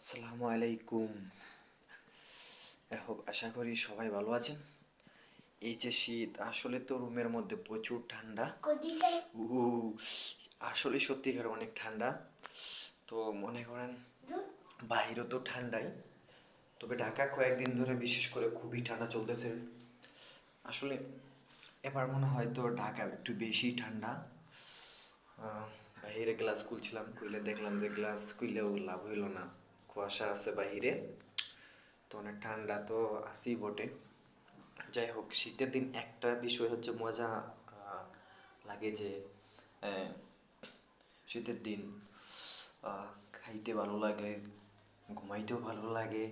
আসসালামু আলাইকুম। আশা করি সবাই ভালো আছেন। এই যে শীত, আসলে তো রুমের মধ্যে প্রচুর ঠান্ডা। উ আসলে সত্যিকার অনেক ঠান্ডা। তো মনে করেন বাইরেও তো ঠান্ডাই, তবে ঢাকা কয়েকদিন ধরে বিশেষ করে খুবই ঠান্ডা চলতেছে। আসলে এবার মনে হয় তো ঢাকা একটু বেশি ঠান্ডা। বাইরে গ্লাস খুলছিলাম, খুলে দেখলাম যে গ্লাস খুললেও লাভ হইল না, কুয়াশা আছে বাইরে। তো অনেক ঠান্ডা তো আছেই বটে। যাই হোক, শীতের দিন একটা বিষয় হচ্ছে মজা লাগে যে আহ, শীতের দিন খাইতে ভালো লাগে, ঘুমাইতেও ভালো লাগে।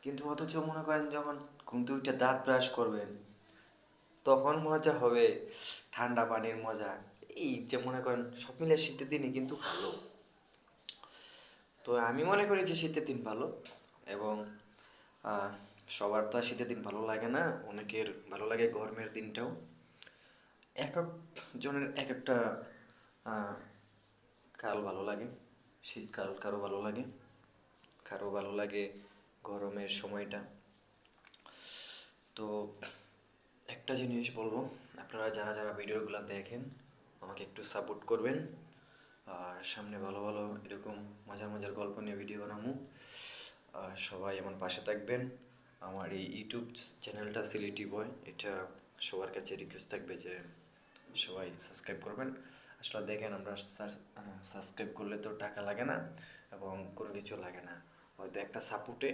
কিন্তু অথচ মনে করেন যখন ঘুম থেকে উঠে দাঁত ব্রাশ করবেন, তখন মজা হবে ঠান্ডা পানির মজা। এই যে মনে করেন সব মিলে শীতের দিনই কিন্তু ভালো। তো আমি মনে করি যে শীতের দিন ভালো। এবং আহ, সবার তো আর শীতের দিন ভালো লাগে না, অনেকের ভালো লাগে গরমের দিনটাও। এক এক জনের এক একটা আহ, কাল ভালো লাগে। শীতকাল কারো ভালো লাগে, কারো ভালো লাগে গরমের সময়টা। তো একটা জিনিস বলবো, আপনারা যারা যারা ভিডিওগুলো দেখেন আমাকে একটু সাপোর্ট করবেন। আর সামনে ভালো ভালো এরকম মজার মজার গল্প নিয়ে ভিডিও বানাবো। আর সবাই আমার পাশে থাকবেন। আমার এই ইউটিউব চ্যানেলটা সিলেটি বয়, এটা সবার কাছে রিকোয়েস্ট থাকবে যে সবাই সাবস্ক্রাইব করবেন। আসলে দেখেন, আমরা সাবস্ক্রাইব করলে তো টাকা লাগে না এবং কোনো কিছু লাগে না। হয়তো একটা সাপোর্টে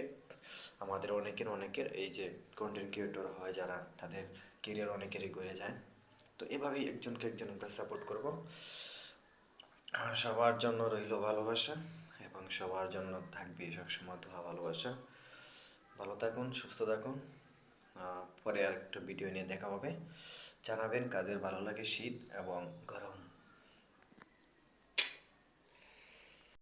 আমাদের অনেকের এই যে কন্টেন্ট ক্রিয়েটর হয় যারা, তাদের কেরিয়ার অনেকেরই গড়ে যায়। তো এভাবেই একজনকে একজন আমরা সাপোর্ট করব। আর সবার জন্য রইল ভালোবাসা, এবং সবার জন্য থাকবে সবসময় দোয়া ভালোবাসা। ভালো থাকুন, সুস্থ থাকুন। পরে আর একটা ভিডিও নিয়ে দেখা হবে। জানাবেন কাদের ভালো লাগে শীত এবং গরম।